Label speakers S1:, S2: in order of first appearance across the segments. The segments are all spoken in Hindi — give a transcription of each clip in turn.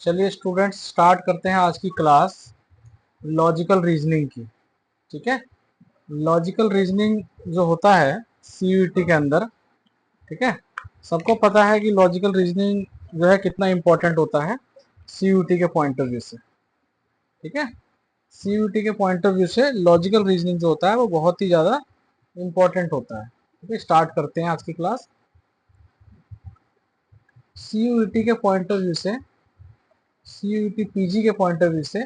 S1: चलिए स्टूडेंट्स, स्टार्ट करते हैं आज की क्लास लॉजिकल रीजनिंग की। ठीक है। लॉजिकल रीजनिंग जो होता है सीयूईटी के अंदर, ठीक है, सबको पता है कि लॉजिकल रीजनिंग जो है कितना इंपॉर्टेंट होता है सीयूईटी के पॉइंट ऑफ व्यू से। ठीक है। सीयूईटी के पॉइंट ऑफ व्यू से लॉजिकल रीजनिंग जो होता है वो बहुत ही ज़्यादा इंपॉर्टेंट होता है। ठीक है, स्टार्ट करते हैं आज की क्लास। सीयूईटी के पॉइंट ऑफ व्यू से, सीयूईटी पीजी के पॉइंट ऑफ व्यू से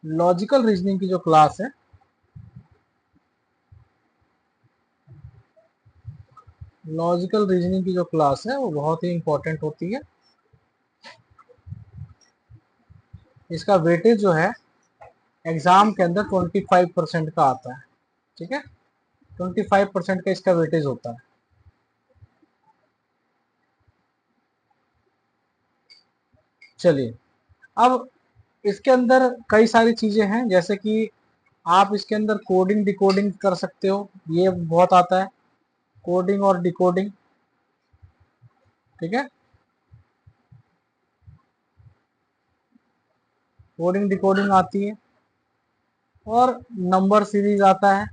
S1: लॉजिकल रीजनिंग की जो क्लास है, लॉजिकल रीजनिंग की जो क्लास है वो बहुत ही इंपॉर्टेंट होती है। इसका वेटेज जो है एग्जाम के अंदर 25% का आता है। ठीक है, 25% का इसका वेटेज होता है। चलिए, अब इसके अंदर कई सारी चीजें हैं, जैसे कि आप इसके अंदर कोडिंग डिकोडिंग कर सकते हो, ये बहुत आता है, कोडिंग और डिकोडिंग। ठीक है, कोडिंग डिकोडिंग आती है, और नंबर सीरीज आता है।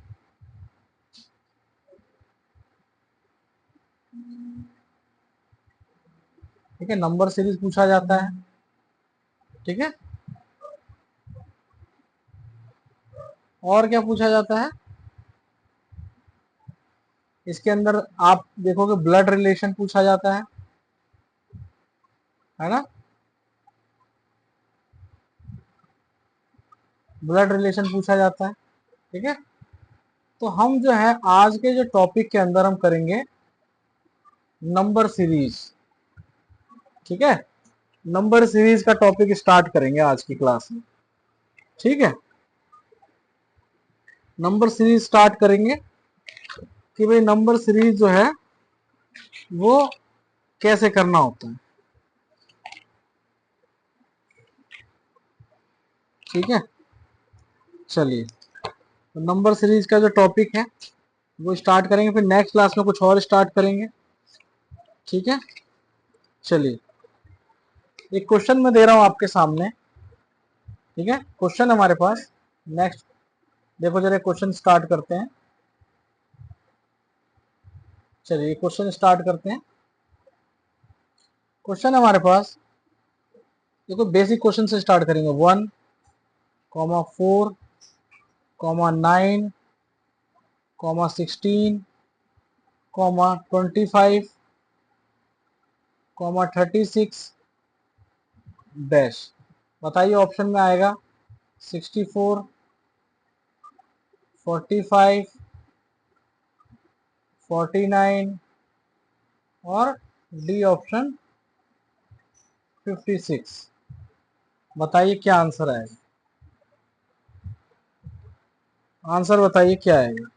S1: ठीक है, नंबर सीरीज पूछा जाता है। ठीक है, और क्या पूछा जाता है इसके अंदर, आप देखोगे ब्लड रिलेशन पूछा जाता है ना, ब्लड रिलेशन पूछा जाता है। ठीक है, तो हम जो है आज के जो टॉपिक के अंदर हम करेंगे नंबर सीरीज। ठीक है, नंबर सीरीज का टॉपिक स्टार्ट करेंगे आज की क्लास में। ठीक है, नंबर सीरीज स्टार्ट करेंगे कि भाई नंबर सीरीज जो है वो कैसे करना होता है। ठीक है, चलिए, तो नंबर सीरीज का जो टॉपिक है वो स्टार्ट करेंगे, फिर नेक्स्ट क्लास में कुछ और स्टार्ट करेंगे। ठीक है, चलिए, एक क्वेश्चन मैं दे रहा हूं आपके सामने। ठीक है, क्वेश्चन हमारे पास नेक्स्ट, देखो जरा क्वेश्चन स्टार्ट करते हैं। चलिए क्वेश्चन स्टार्ट करते हैं। क्वेश्चन हमारे पास, देखो बेसिक क्वेश्चन से स्टार्ट करेंगे। 1, 4, 9, 16, 25, 36 डैश। बताइए ऑप्शन में आएगा 64, 45, 49 और डी ऑप्शन 56। बताइए क्या आंसर आएगा, आंसर बताइए क्या आएगा,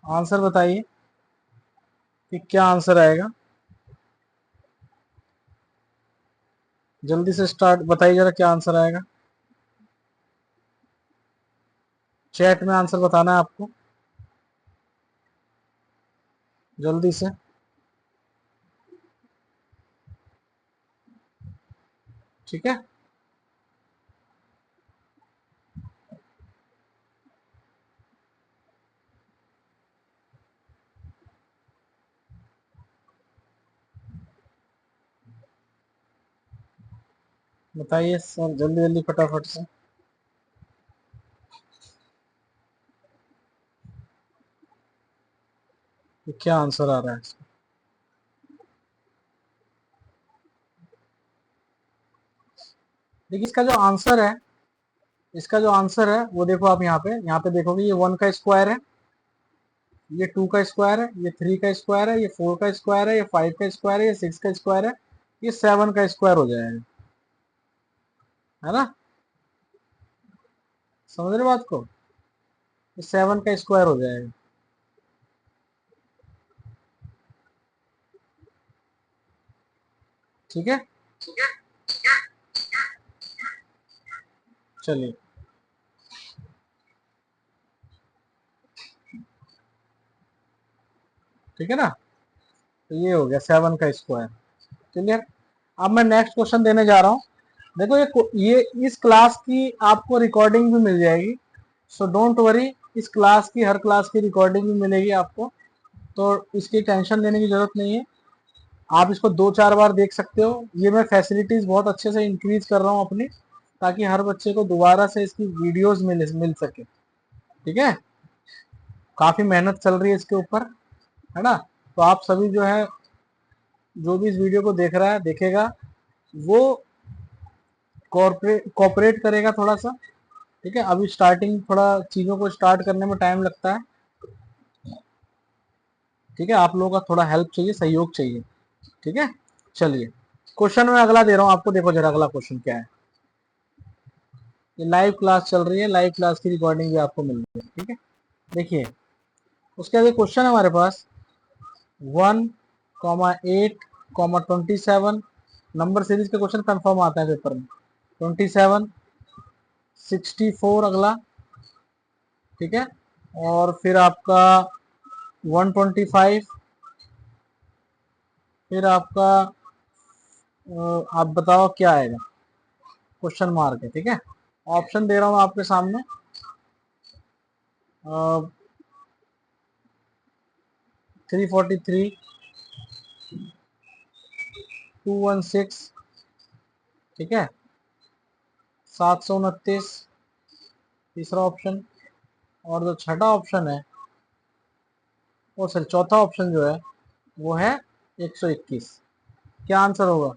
S1: आंसर बताइए कि क्या आंसर आएगा। जल्दी से स्टार्ट बताइए जरा क्या आंसर आएगा। चैट में आंसर बताना है आपको, जल्दी से। ठीक है, बताइए सर, जल्दी जल्दी फटाफट से कि क्या आंसर आ रहा है इसका। देखिए इसका जो आंसर है, इसका जो आंसर है वो देखो आप यहाँ पे देखोगे, ये 1 का स्क्वायर है, ये 2 का स्क्वायर है, ये 3 का स्क्वायर है, ये 4 का स्क्वायर है, ये 5 का स्क्वायर है, ये 6 का स्क्वायर है, ये 7 का स्क्वायर हो जाएगा। है ना, समझ रहे बात को, ये 7 का स्क्वायर हो जाएगा। ठीक है, चलिए, ठीक है ना, तो ये हो गया 7 का स्क्वायर। क्लियर। अब मैं नेक्स्ट क्वेश्चन देने जा रहा हूँ। देखो ये इस क्लास की आपको रिकॉर्डिंग भी मिल जाएगी, सो डोंट वरी, इस क्लास की हर क्लास की रिकॉर्डिंग भी मिलेगी आपको, तो इसकी टेंशन लेने की जरूरत नहीं है। आप इसको 2-4 बार देख सकते हो। ये मैं फैसिलिटीज बहुत अच्छे से इंक्रीज कर रहा हूँ अपनी, ताकि हर बच्चे को दोबारा से इसकी वीडियोस मिल सके। ठीक है, काफी मेहनत चल रही है इसके ऊपर, है ना। तो आप सभी जो है, जो भी इस वीडियो को देख रहा है देखेगा, वो कॉपरेट करेगा थोड़ा सा। ठीक है, अभी स्टार्टिंग, थोड़ा चीजों को स्टार्ट करने में टाइम लगता है। ठीक है, आप लोगों का थोड़ा हेल्प चाहिए, सहयोग चाहिए। ठीक है, चलिए क्वेश्चन में अगला दे रहा हूं आपको। देखो जरा अगला क्वेश्चन क्या है। ये लाइव क्लास चल रही है, लाइव क्लास की रिकॉर्डिंग भी आपको मिल रही है। ठीक है, देखिए उसके आगे क्वेश्चन है हमारे पास 1,8,27। नंबर सीरीज के क्वेश्चन कंफर्म आता है पेपर में। 27, 64 अगला। ठीक है, और फिर आपका 125, फिर आपका आप बताओ क्या आएगा, क्वेश्चन मार्क है। ठीक है, ऑप्शन दे रहा हूं आपके सामने। 343, 216, ठीक है, 729, तीसरा ऑप्शन। और जो छठा ऑप्शन है, वो सर चौथा ऑप्शन जो है वो है 121। क्या आंसर होगा?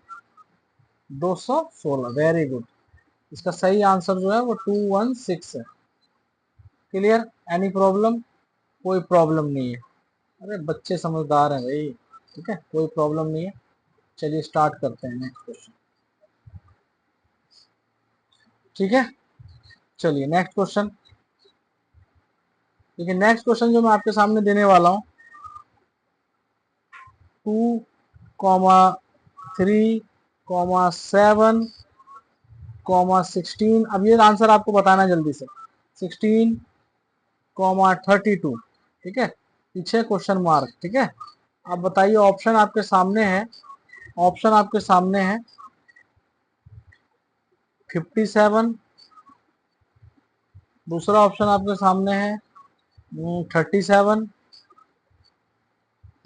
S1: 216। Very good. इसका सही आंसर जो है वो 216 है। क्लियर? Any problem? कोई प्रॉब्लम नहीं है। अरे बच्चे समझदार हैं भाई। ठीक है, कोई प्रॉब्लम नहीं है। चलिए स्टार्ट करते हैं नेक्स्ट क्वेश्चन। ठीक है, चलिए नेक्स्ट क्वेश्चन। देखिए नेक्स्ट क्वेश्चन जो मैं आपके सामने देने वाला हूँ, 2,3,7,16। अब ये आंसर आपको बताना है जल्दी से। 16,32। ठीक है, पीछे क्वेश्चन मार्क। ठीक है, अब बताइए, ऑप्शन आपके सामने है। ऑप्शन आपके सामने है 57, दूसरा ऑप्शन आपके सामने है 37,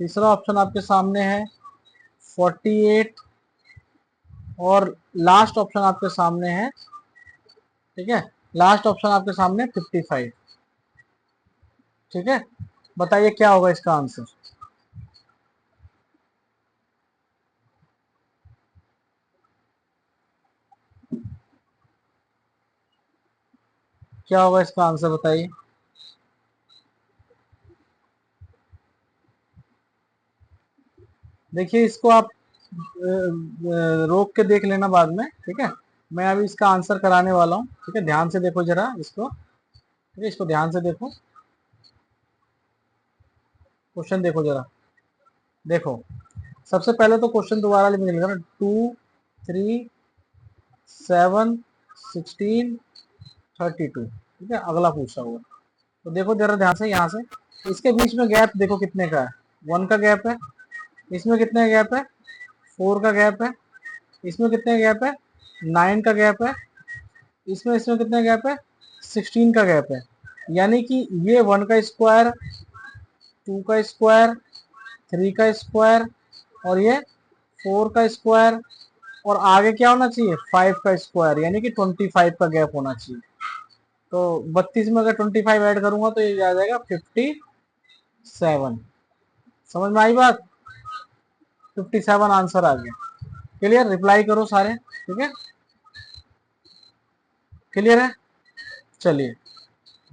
S1: तीसरा ऑप्शन आपके सामने है 48, और लास्ट ऑप्शन आपके सामने है, ठीक है, लास्ट ऑप्शन आपके सामने 55। ठीक है, बताइए क्या होगा इसका आंसर। क्या होगा इसका आंसर बताइए। देखिए इसको आप रोक के देख लेना बाद में। ठीक है, मैं अभी इसका आंसर कराने वाला हूँ। ठीक है, ध्यान से देखो जरा इसको। ठीक है, इसको ध्यान से देखो, क्वेश्चन देखो जरा। देखो सबसे पहले तो क्वेश्चन दोबारा लिखेगा ना, 2,3,7,16,32। ठीक है, अगला पूछा हुआ। तो देखो जरा ध्यान से, यहाँ से इसके बीच में गैप देखो कितने का है। 1 का गैप है, इसमें कितने गैप है, 4 का गैप है, इसमें कितने गैप है, 9 का गैप है, इसमें इसमें कितने गैप है, 16 का गैप है। यानी कि ये 1 का स्क्वायर, 2 का स्क्वायर, 3 का स्क्वायर, और ये 4 का स्क्वायर, और आगे क्या होना चाहिए, 5 का स्क्वायर, यानी कि 25 का गैप होना चाहिए। तो 32 में अगर 25 ऐड करूंगा तो ये आ जाएगा 57। समझ में आई बात? 57 आंसर आ गया। क्लियर? रिप्लाई करो सारे। ठीक है, क्लियर है? चलिए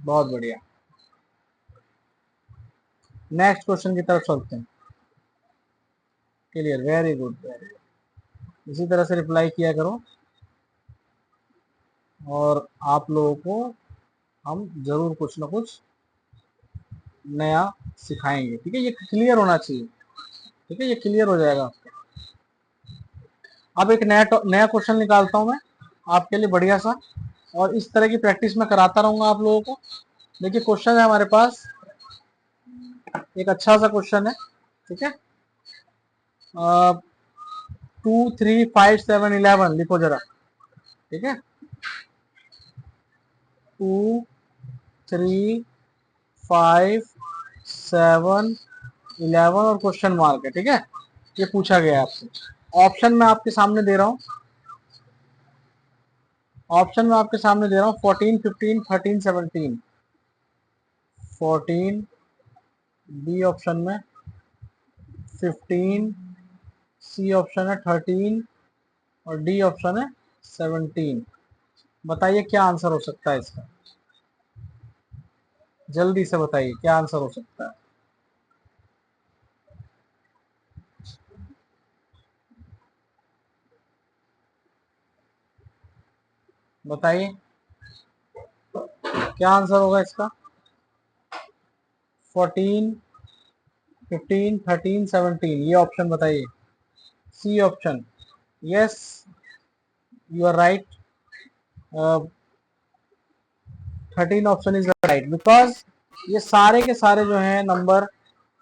S1: बहुत बढ़िया, नेक्स्ट क्वेश्चन की तरफ चलते हैं। Clear, very good very good. इसी तरह से रिप्लाई किया करो, और आप लोगों को हम जरूर कुछ ना कुछ नया सिखाएंगे। ठीक है, ये क्लियर होना चाहिए। ठीक है, ये क्लियर हो जाएगा आपको। अब एक नया क्वेश्चन निकालता हूं मैं आपके लिए बढ़िया सा, और इस तरह की प्रैक्टिस मैं कराता रहूंगा आप लोगों को। देखिए क्वेश्चन है हमारे पास, एक अच्छा सा क्वेश्चन है। ठीक है, 2, 3, 5, 7, 11 लिखो जरा, ठीक है। 2, 3, 5, 7, 11 और क्वेश्चन मार्क है, ठीक है। ये पूछा गया है आपसे। ऑप्शन मैं आपके सामने दे रहा हूं, ऑप्शन में आपके सामने दे रहा हूँ 14, 15, 13, 17। 14 बी ऑप्शन में, 15 सी ऑप्शन है, 13 और डी ऑप्शन है 17। बताइए क्या आंसर हो सकता है इसका, जल्दी से बताइए क्या आंसर हो सकता है। बताइए क्या आंसर होगा इसका। 14, 15, 13, 17 ये ऑप्शन बताइए। C option, yes you are right. 13 option is right, because ये सारे के सारे जो है नंबर,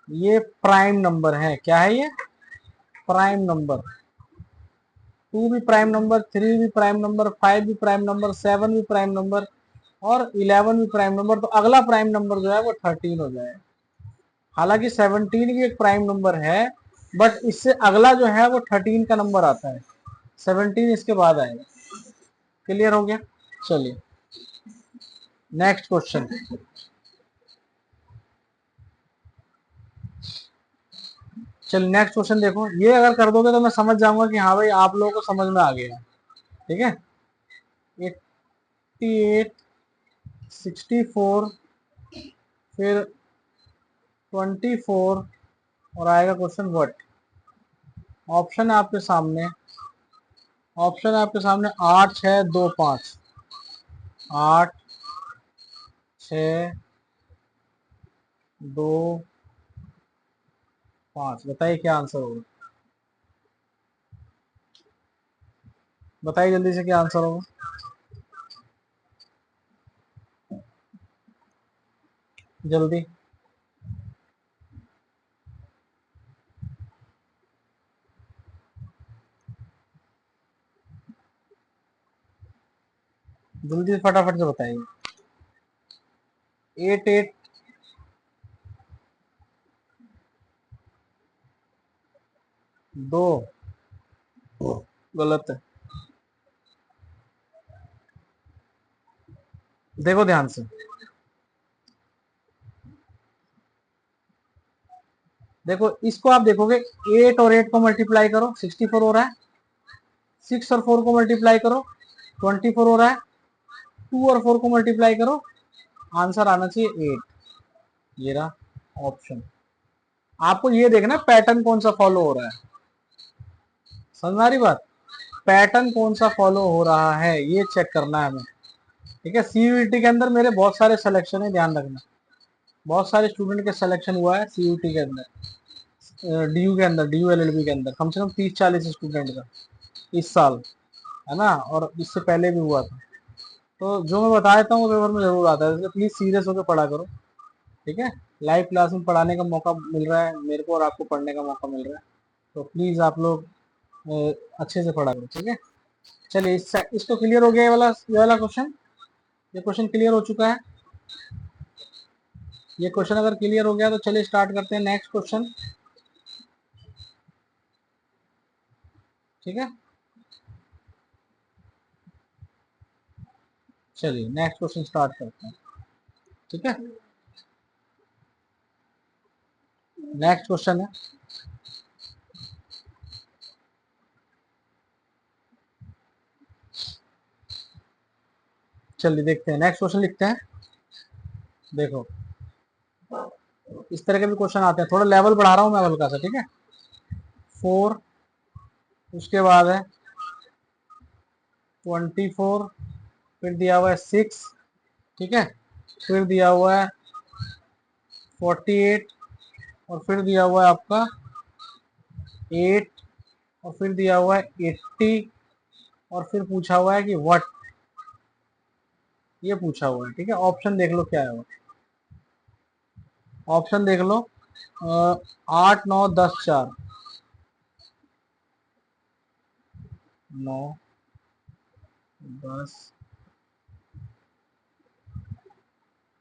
S1: ये प्राइम नंबर है। क्या है ये? Prime number. 2 भी प्राइम नंबर, 3 भी प्राइम नंबर, 5 भी प्राइम नंबर, 7 भी प्राइम नंबर और 11 भी प्राइम नंबर। तो अगला प्राइम नंबर जो है वो 13 हो जाए। हालांकि 17 भी एक प्राइम नंबर है, बट इससे अगला जो है वो 13 का नंबर आता है, 17 इसके बाद आएगा। क्लियर हो गया? चलिए नेक्स्ट क्वेश्चन। चलिए नेक्स्ट क्वेश्चन देखो, ये अगर कर दोगे तो मैं समझ जाऊंगा कि हाँ भाई आप लोगों को समझ में आ गया, ठीक है। 88, 64 फिर 24 और आएगा क्वेश्चन व्हाट। ऑप्शन है आपके सामने, ऑप्शन है आपके सामने 8, 6, 2, 5। 8, 6, 2, 5। बताइए क्या आंसर होगा, बताइए जल्दी से क्या आंसर होगा। जल्दी जल्दी फटाफट से बताइए। 8, 8, 2 गलत है। देखो ध्यान से, देखो इसको आप देखोगे, 8 और 8 को मल्टीप्लाई करो 64 हो रहा है, 6 और 4 को मल्टीप्लाई करो 24 हो रहा है, 2 और 4 को मल्टीप्लाई करो, आंसर आना चाहिए 8। ये रहा ऑप्शन। आपको ये देखना पैटर्न कौन सा फॉलो हो रहा है, समझ आ रही बात। पैटर्न कौन सा फॉलो हो रहा है ये चेक करना है हमें, ठीक है। सीयूईटी के अंदर मेरे बहुत सारे सिलेक्शन है, ध्यान रखना। बहुत सारे स्टूडेंट के सिलेक्शन हुआ है सीयूईटी के अंदर, डीयू के अंदर, डीयू एलएलबी के अंदर कम से कम 30-40 स्टूडेंट का इस साल, है ना। और इससे पहले भी हुआ था। तो जो मैं बता देता हूँ वो पेपर में जरूर आता है, इसलिए प्लीज सीरियस होकर पढ़ा करो, ठीक है। लाइव क्लास में पढ़ाने का मौका मिल रहा है मेरे को और आपको पढ़ने का मौका मिल रहा है, तो प्लीज आप लोग अच्छे से पढ़ा करो, ठीक है। चलिए इसको क्लियर हो गया, ये वाला क्वेश्चन, ये क्वेश्चन क्लियर हो चुका है। ये क्वेश्चन अगर क्लियर हो गया तो चलिए स्टार्ट करते हैं नेक्स्ट क्वेश्चन, ठीक है। चलिए नेक्स्ट क्वेश्चन स्टार्ट करते हैं, ठीक है। नेक्स्ट क्वेश्चन है, चलिए देखते हैं नेक्स्ट क्वेश्चन लिखते हैं। देखो इस तरह के भी क्वेश्चन आते हैं, थोड़ा लेवल बढ़ा रहा हूं मैं हल्का सा, ठीक है। 4, उसके बाद है 24, फिर दिया हुआ है 6, ठीक है। फिर दिया हुआ है 48 और फिर दिया हुआ है आपका 8 और फिर दिया हुआ है 80 और फिर पूछा हुआ है कि व्हाट, ये पूछा हुआ है, ठीक है। ऑप्शन देख लो क्या है वो, ऑप्शन देख लो 8, 9, 10, 4। 9, 10।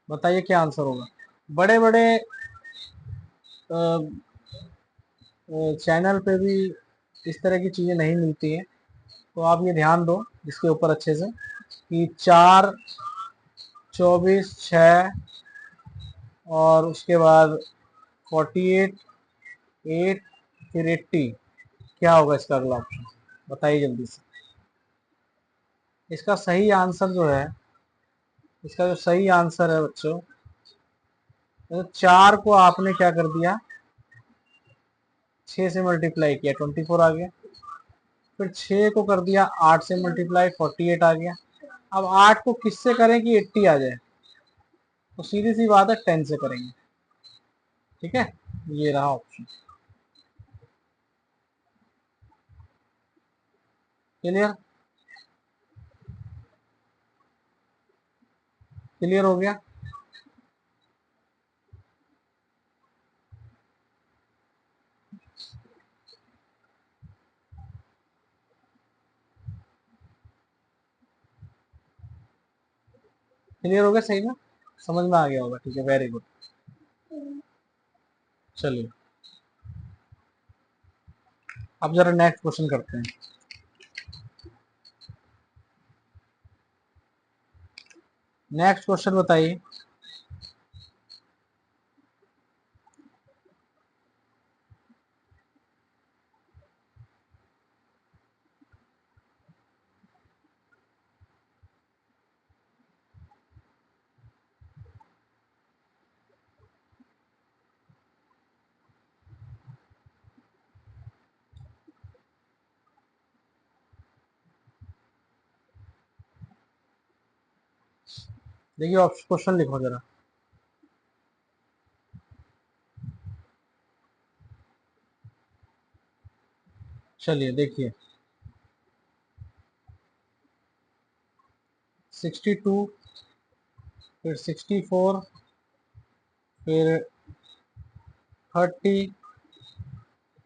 S1: बताइए क्या आंसर होगा। बड़े बड़े चैनल पे भी इस तरह की चीज़ें नहीं मिलती हैं, तो आप ये ध्यान दो इसके ऊपर अच्छे से कि 4, 24, 6 और उसके बाद 48, 8, फिर 80। क्या होगा इसका अगला ऑप्शन, बताइए जल्दी से। इसका सही आंसर जो है, इसका जो सही आंसर है बच्चों, तो 4 को आपने क्या कर दिया, 6 से मल्टीप्लाई किया, 24 आ गया। फिर 6 को कर दिया 8 से मल्टीप्लाई, 48 आ गया। अब 8 को किससे करें कि 80 आ जाए, तो सीधी सी बात है 10 से करेंगे। ठीक है, ये रहा ऑप्शन। क्लियर, क्लियर हो गया। क्लियर हो गया, सही में समझ में आ गया होगा। ठीक है, वेरी गुड। चलिए अब जरा नेक्स्ट क्वेश्चन करते हैं। नेक्स्ट क्वेश्चन बताइए। देखिए क्वेश्चन लिखो जरा। चलिए देखिए, 62, फिर 64, फिर 30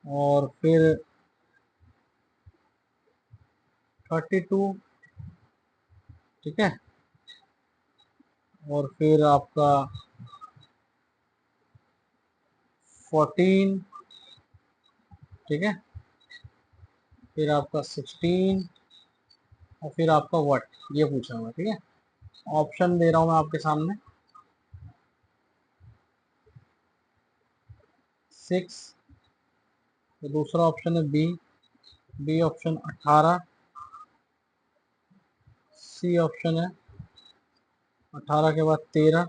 S1: और फिर 32। ठीक है, और फिर आपका 14। ठीक है, फिर आपका 16 और फिर आपका व्हाट, ये पूछा हुआ। ठीक है, ऑप्शन दे रहा हूँ मैं आपके सामने। 6, तो दूसरा ऑप्शन है B. B option 18। C option है 18 के बाद 13।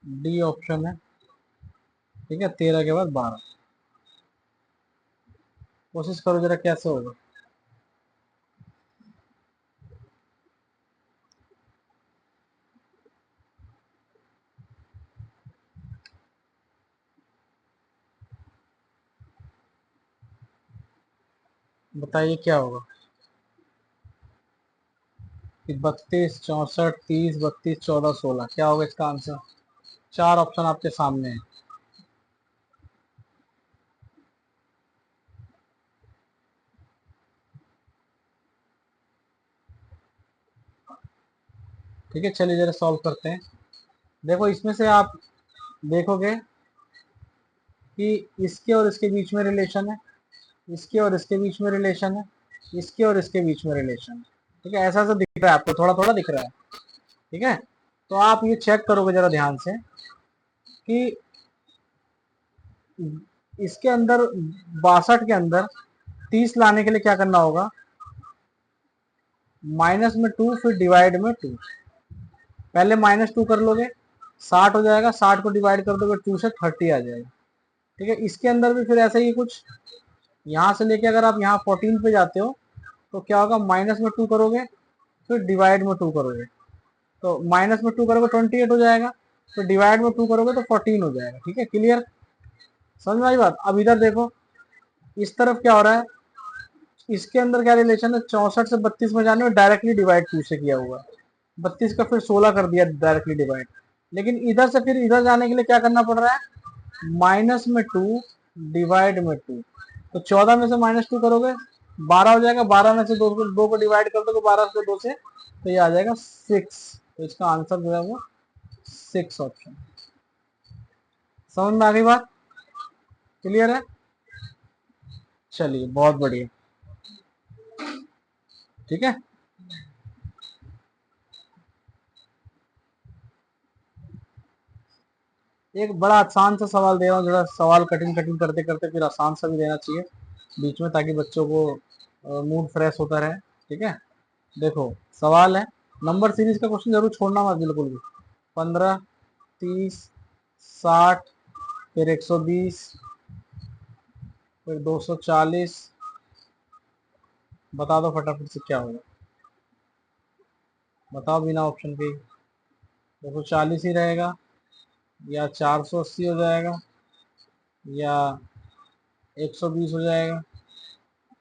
S1: डी ऑप्शन है, ठीक है, 13 के बाद 12। कोशिश करो जरा कैसे होगा। बताइए क्या होगा कि 32, 64, 30, 32, 14, 16, क्या होगा इसका आंसर। चार ऑप्शन आपके सामने है। ठीक है, चलिए जरा सॉल्व करते हैं। देखो इसमें से आप देखोगे कि इसके और इसके बीच में रिलेशन है, इसके और इसके बीच में रिलेशन है, इसके और इसके बीच में रिलेशन है। ठीक है, ऐसा ऐसा दिख रहा है आपको, थोड़ा थोड़ा दिख रहा है। ठीक है, तो आप ये चेक करोगे जरा ध्यान से कि इसके अंदर 62 के अंदर 30 लाने के लिए क्या करना होगा, माइनस में 2 फिर डिवाइड में 2। पहले -2 कर लोगे, 60 हो जाएगा, 60 को डिवाइड कर दोगे 2 से, 30 आ जाएगा। ठीक है, इसके अंदर भी फिर ऐसा ही कुछ, यहाँ से लेके अगर आप यहाँ 14 पे जाते हो तो क्या होगा, माइनस में 2 करोगे फिर डिवाइड में 2 करोगे, तो माइनस में 2 करोगे 28 हो जाएगा, तो डिवाइड में 2 करोगे तो 14 हो जाएगा। ठीक है, क्लियर, समझ में आई बात। अब इधर देखो, इस तरफ क्या हो रहा है, इसके अंदर क्या रिलेशन है, 64 से 32 में जाने में डायरेक्टली डिवाइड 2 से किया हुआ, 32 का फिर 16 कर दिया डायरेक्टली डिवाइड। लेकिन इधर से फिर इधर जाने के लिए क्या करना पड़ रहा है, माइनस में 2 डिवाइड में 2। तो 14 में से -2 करोगे 12 हो जाएगा, 12 में से दो को डिवाइड कर दोगे 12 से 2 से, तो ये आ जाएगा 6। तो इसका आंसर जो है वो 6 ऑप्शन। समझ में आ गई बात? क्लियर है? चलिए बहुत बढ़िया। ठीक है, एक बड़ा आसान सा सवाल दे रहा हूँ, जरा सवाल कठिन कठिन करते करते फिर आसान सा भी देना चाहिए बीच में, ताकि बच्चों को मूड फ्रेश होता रहे। ठीक है, देखो सवाल है, नंबर सीरीज का क्वेश्चन जरूर छोड़ना मत बिल्कुल भी। 15, 30, 60, फिर 120, फिर 240, बता दो फटाफट से क्या होगा, बताओ बिना ऑप्शन के। 240 ही रहेगा, या 480 हो जाएगा, या 120 हो जाएगा,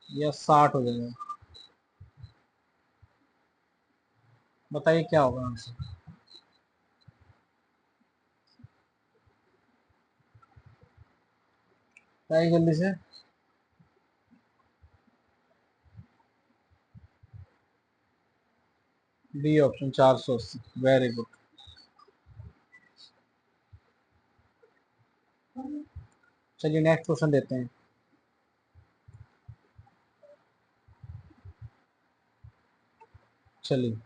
S1: या 60 हो जाएगा? बताइए क्या होगा आंसर। बताइए जल्दी से। B option 480, very good. चलिए नेक्स्ट क्वेश्चन देते हैं। चलिए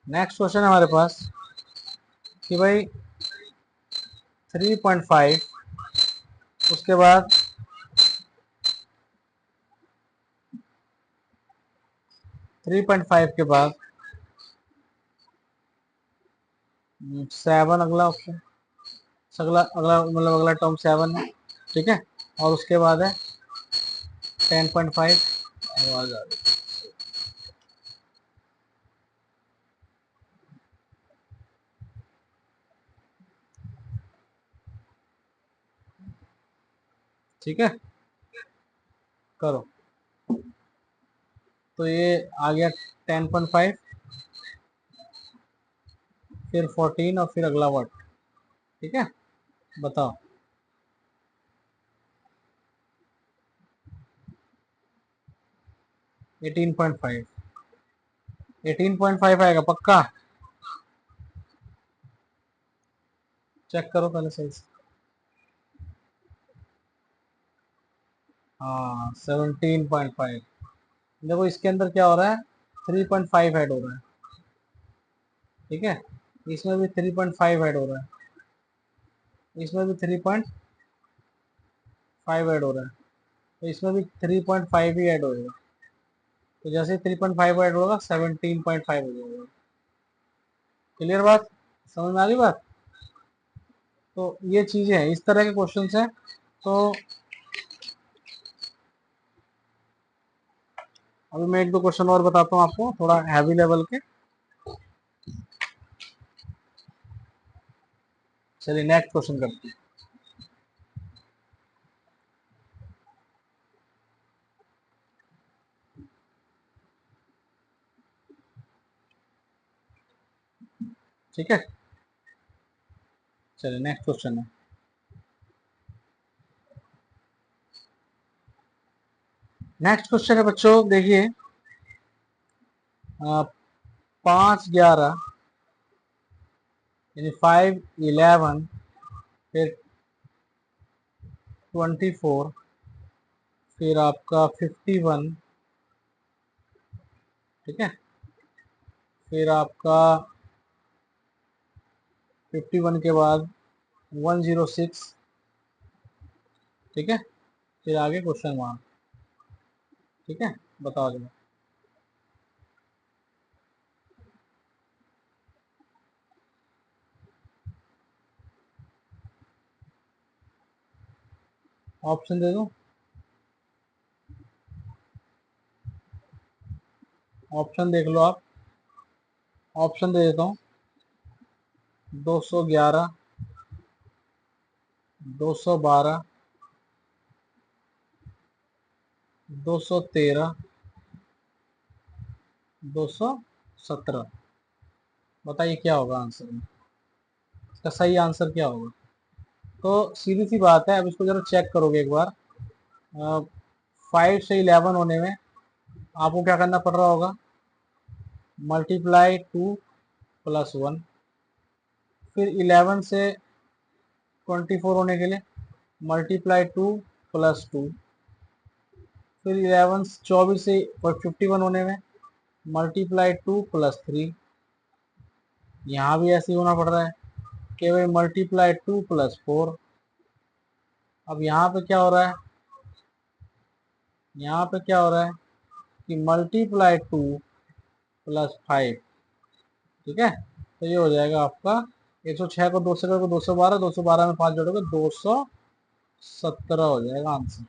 S1: नेक्स्ट क्वेश्चन है हमारे पास कि भाई 3.5, उसके बाद 3.5 के बाद 7, अगला ऑप्शन, अगला अगला मतलब अगला टर्म 7 है। ठीक है, और उसके बाद है 10.5। आवाज आ रही। ठीक है, करो। तो ये आ गया 10.5, फिर 14, और फिर अगला वर्ड। ठीक है, बताओ। 18.5, 18.5 आएगा पक्का? चेक करो पहले सही से। हाँ 17.5। देखो इसके अंदर क्या हो रहा है, 3.5 ऐड हो रहा है। ठीक है, इसमें भी 3.5 ऐड हो रहा है, इसमें भी 3.5 ऐड हो रहा है, तो इसमें भी 3.5 ही ऐड होगा। तो जैसे 3.5 ऐड होगा 17.5 हो जाएगा। क्लियर बात? समझ में आ गई बात? तो ये चीजें हैं, इस तरह के क्वेश्चन हैं। तो अभी मैं एक दो क्वेश्चन और बताता हूँ आपको, थोड़ा हैवी लेवल के। चलिए नेक्स्ट क्वेश्चन करते हैं। ठीक है, चलिए नेक्स्ट क्वेश्चन है। नेक्स्ट क्वेश्चन है बच्चों, देखिए 5, 11, यानी 5, 11, फिर 24, फिर आपका 51। ठीक है, फिर आपका 51 के बाद 106। ठीक है, फिर आगे क्वेश्चन मार्क। ठीक है, बताओ जरा। ऑप्शन दे दो, ऑप्शन देख लो आप। ऑप्शन दे देता हूँ। 211, 212, 213, 217। बताइए क्या होगा आंसर में, इसका सही आंसर क्या होगा? तो सीधी सी बात है, अब इसको जरा चेक करोगे एक बार। 5 से 11 होने में आपको क्या करना पड़ रहा होगा, मल्टीप्लाई 2 प्लस 1। फिर 11 से 24 होने के लिए मल्टीप्लाई 2 प्लस 2। फिर 24 से 51 होने में मल्टीप्लाई 2 प्लस 3। यहाँ भी ऐसे ही होना पड़ रहा है कि भाई मल्टीप्लाई 2 प्लस 4। अब यहाँ पे क्या हो रहा है, यहाँ पे क्या हो रहा है कि मल्टीप्लाई 2 प्लस 5। ठीक है, तो ये हो जाएगा आपका 106 को 2 से करोगे 212, 212 में 5 जोड़ोगे 217 हो जाएगा आंसर।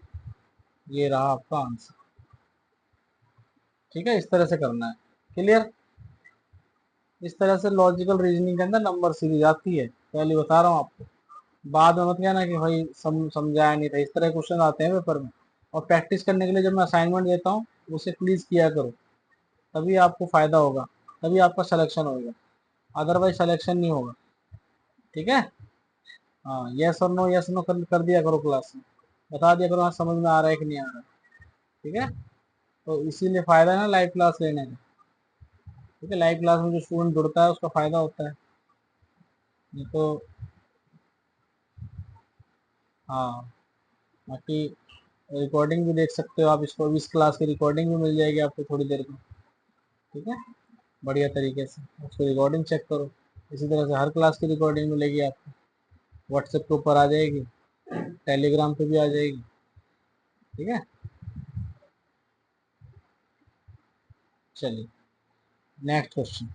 S1: ये रहा आपका आंसर। ठीक है, इस तरह से करना है। क्लियर? इस तरह से लॉजिकल रीजनिंग के अंदर नंबर सीरीज आती है, पहले बता रहा हूँ आपको। बाद में मत कहना कि भाई समझाया नहीं था, इस तरह क्वेश्चन आते हैं पेपर में। और प्रैक्टिस करने के लिए जब मैं असाइनमेंट देता हूँ उसे प्लीज़ किया करो, तभी आपको फ़ायदा होगा, तभी आपका सिलेक्शन होगा, अदरवाइज सिलेक्शन नहीं होगा। ठीक है, हाँ, यस और नो कर दिया करो क्लास में, बता दिया करो हाँ समझ में आ रहा है कि नहीं आ रहा है। ठीक है, तो इसीलिए फ़ायदा है ना लाइव क्लास लेने का। ठीक है, लाइव क्लास में जो स्टूडेंट जुड़ता है उसका फ़ायदा होता है। नहीं तो हाँ, बाकी रिकॉर्डिंग भी देख सकते हो आप, इसको इस क्लास की रिकॉर्डिंग भी मिल जाएगी आपको थोड़ी देर में। ठीक है, बढ़िया तरीके से उसकी रिकॉर्डिंग चेक करो। इसी तरह से हर क्लास की रिकॉर्डिंग मिलेगी आपको, व्हाट्सएप के ऊपर आ जाएगी, टेलीग्राम पे भी आ जाएगी। ठीक है, चलिए नेक्स्ट क्वेश्चन।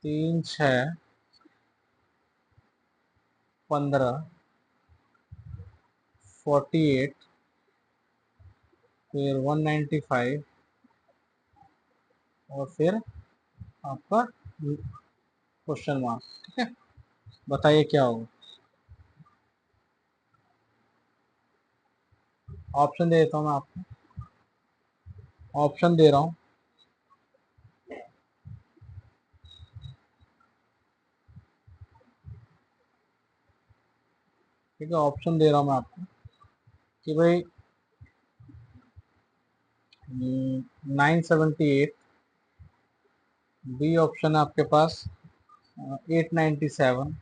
S1: 3 6 15 48 फिर 195 और फिर आपका क्वेश्चन मार्क। ठीक है, बताइए क्या होगा। ऑप्शन दे देता हूँ मैं आपको, ऑप्शन दे रहा हूँ। ठीक है, ऑप्शन दे रहा हूँ मैं आपको कि भाई 978, बी ऑप्शन है आपके पास 897,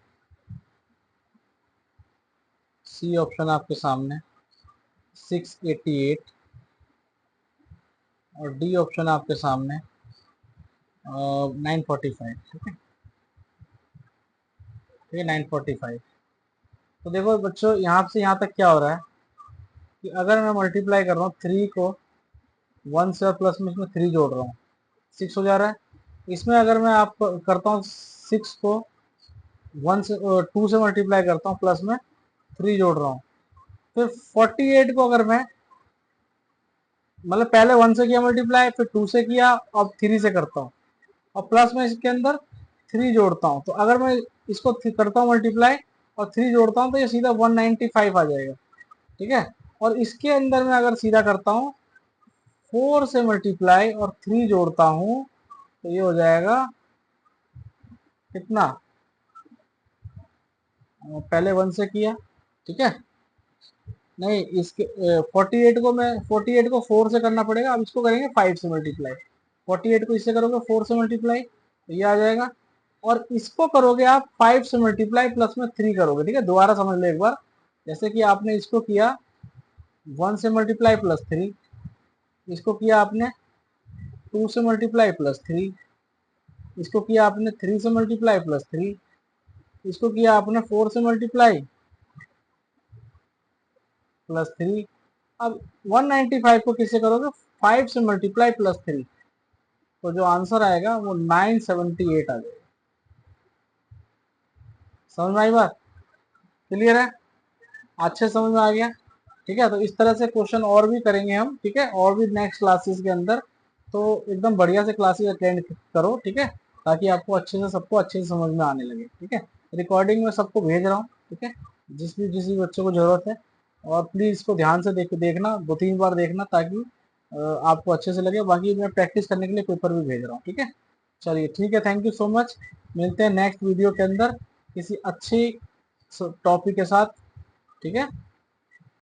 S1: सी ऑप्शन आपके सामने 688 और डी ऑप्शन आपके सामने 945। ठीक है, ठीक है 945। तो देखो बच्चों, यहाँ से यहाँ तक क्या हो रहा है कि अगर मैं मल्टीप्लाई कर रहा हूँ 3 को 1 से और प्लस में इसमें 3 जोड़ रहा हूँ 6 हो जा रहा है। इसमें अगर मैं आप करता हूँ 6 को 1 से 2 से मल्टीप्लाई करता हूँ प्लस में 3 जोड़ रहा हूँ। फिर 48 को अगर मैं मतलब पहले 1 से किया मल्टीप्लाई, फिर 2 से किया, अब 3 से करता हूँ और प्लस में इसके अंदर 3 जोड़ता हूँ। तो अगर मैं इसको करता हूँ मल्टीप्लाई और 3 जोड़ता हूँ तो ये सीधा 195 आ जाएगा। ठीक है, और इसके अंदर मैं अगर सीधा करता हूँ 4 से मल्टीप्लाई और 3 जोड़ता हूँ तो ये हो जाएगा कितना, पहले 1 से किया। ठीक है, नहीं इसके 48 को मैं 48 को 4 से करना पड़ेगा, अब इसको करेंगे 5 से मल्टीप्लाई। 48 को इससे करोगे 4 से मल्टीप्लाई तो ये आ जाएगा, और इसको करोगे आप 5 से मल्टीप्लाई प्लस में 3 करोगे। ठीक है, दोबारा समझ लो एक बार, जैसे कि आपने इसको किया 1 से मल्टीप्लाई प्लस 3, इसको किया आपने 2 से मल्टीप्लाई प्लस 3, इसको किया आपने 3 से मल्टीप्लाई प्लस 3, इसको किया आपने 4 से मल्टीप्लाई प्लस 3। अब 195 को किससे करोगे, 5 से मल्टीप्लाई प्लस 3, तो जो आंसर आएगा वो 978 आ जाएगा। समझ में आई बात? क्लियर है? अच्छे समझ में आ गया? ठीक है, तो इस तरह से क्वेश्चन और भी करेंगे हम। ठीक है, और भी नेक्स्ट क्लासेस के अंदर, तो एकदम बढ़िया से क्लासेस अटेंड करो। ठीक है, ताकि आपको अच्छे से सबको अच्छे से समझ में आने लगे। ठीक है, रिकॉर्डिंग में सबको भेज रहा हूँ। ठीक है, जिस भी बच्चों को ज़रूरत है, और प्लीज़ इसको ध्यान से देखना, 2-3 बार देखना ताकि आपको अच्छे से लगे। बाकी मैं प्रैक्टिस करने के लिए पेपर भी भेज रहा हूँ। ठीक है, चलिए ठीक है, थैंक यू सो मच। मिलते हैं नेक्स्ट वीडियो के अंदर किसी अच्छी टॉपिक के साथ। ठीक है।